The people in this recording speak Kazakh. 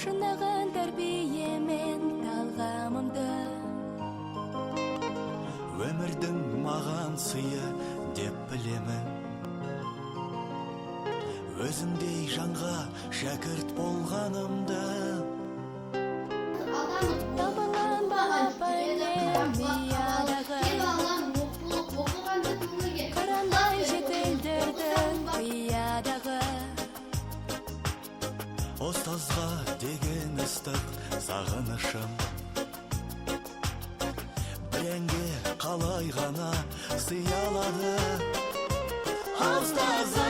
шынаған тәрбиемен талғамымды. Өмірдің маған сыйы деп білемін, өзіңдей жанға шәкірт болғанымды. Табылған балапанем миядағы, қарандай жетілдірдің қиядағы. Ұстазға деген ыстық сағынышым, бірәңге қалай ғана сыялады. Ұстазға